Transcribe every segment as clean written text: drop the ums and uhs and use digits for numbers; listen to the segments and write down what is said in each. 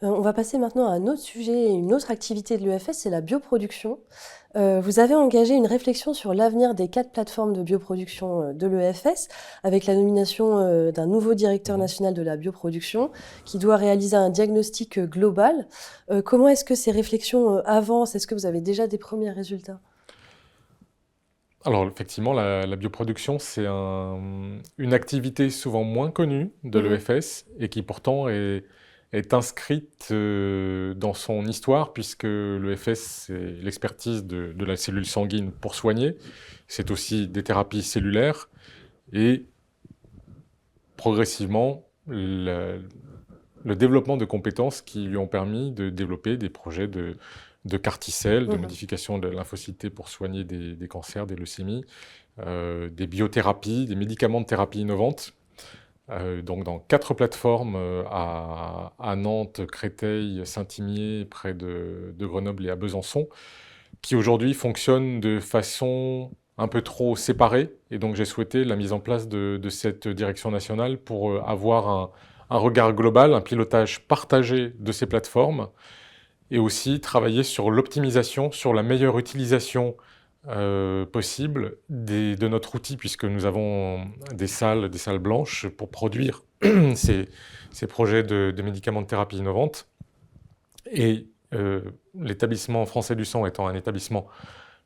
On va passer maintenant à un autre sujet et une autre activité de l'EFS, c'est la bioproduction. Vous avez engagé une réflexion sur l'avenir des 4 plateformes de bioproduction de l'EFS, avec la nomination d'un nouveau directeur national de la bioproduction qui doit réaliser un diagnostic global. Comment est-ce que ces réflexions avancent? Est-ce que vous avez déjà des premiers résultats? Alors effectivement, la bioproduction, c'est une activité souvent moins connue de Mhm. l'EFS et qui pourtant est inscrite dans son histoire puisque l'EFS, c'est l'expertise de la cellule sanguine pour soigner. C'est aussi des thérapies cellulaires et progressivement le développement de compétences qui lui ont permis de développer des projets de CAR-T-cell, de Mhm. modification de lymphocytes pour soigner des cancers, des leucémies, des biothérapies, des médicaments de thérapie innovantes. Donc dans 4 plateformes à Nantes, Créteil, Saint-Imier, près de Grenoble et à Besançon, qui aujourd'hui fonctionnent de façon un peu trop séparée. Et donc j'ai souhaité la mise en place de cette direction nationale pour avoir un regard global, un pilotage partagé de ces plateformes et aussi travailler sur l'optimisation, sur la meilleure utilisation possible de notre outil, puisque nous avons des salles blanches pour produire ces, ces projets de médicaments de thérapie innovantes. Et l'établissement français du sang étant un établissement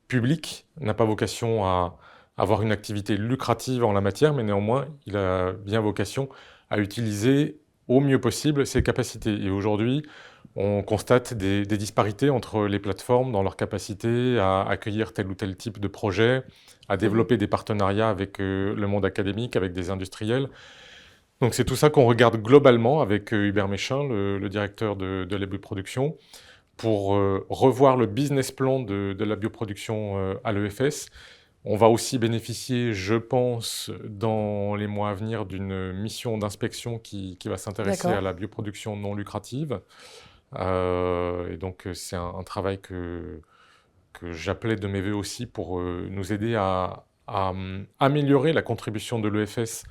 public, n'a pas vocation à avoir une activité lucrative en la matière, mais néanmoins, il a bien vocation à utiliser au mieux possible ses capacités. Et aujourd'hui, on constate des disparités entre les plateformes dans leur capacité à accueillir tel ou tel type de projet, à Mhm. développer des partenariats avec le monde académique, avec des industriels. Donc c'est tout ça qu'on regarde globalement avec Hubert Méchin, le directeur de la bioproduction, pour revoir le business plan de la bioproduction à l'EFS. On va aussi bénéficier, je pense, dans les mois à venir, d'une mission d'inspection qui va s'intéresser à D'accord. la bioproduction non lucrative. Et donc, c'est un travail que j'appelais de mes voeux aussi pour nous aider à améliorer la contribution de l'EFS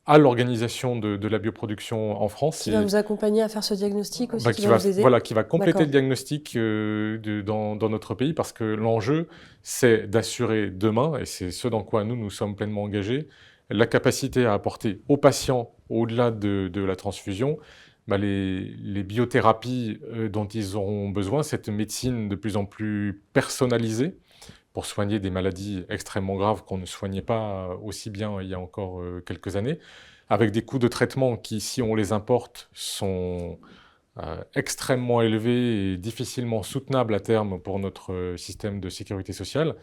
à l'organisation de la bioproduction en France Qui va vous accompagner à faire ce diagnostic aussi, bah, qui va vous aider? voilà, qui va compléter le D'accord. diagnostic dans notre pays parce que l'enjeu, c'est d'assurer demain, et c'est ce dans quoi nous sommes pleinement engagés, la capacité à apporter aux patients, au-delà de la transfusion, bah, les biothérapies dont ils auront besoin, cette médecine de plus en plus personnalisée pour soigner des maladies extrêmement graves qu'on ne soignait pas aussi bien il y a encore quelques années, avec des coûts de traitement qui, si on les importe, sont extrêmement élevés et difficilement soutenables à terme pour notre système de sécurité sociale.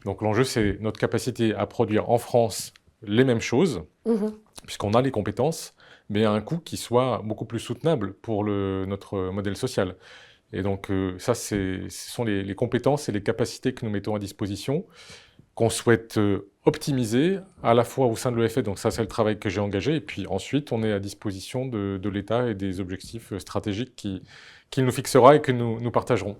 Donc l'enjeu, c'est notre capacité à produire en France les mêmes choses, Mhm. puisqu'on a les compétences, mais à un coût qui soit beaucoup plus soutenable pour notre modèle social. Et donc ça, ce sont les compétences et les capacités que nous mettons à disposition, qu'on souhaite optimiser à la fois au sein de l'EFE, donc ça c'est le travail que j'ai engagé, et puis ensuite on est à disposition de l'État et des objectifs stratégiques qu'il nous fixera et que nous partagerons.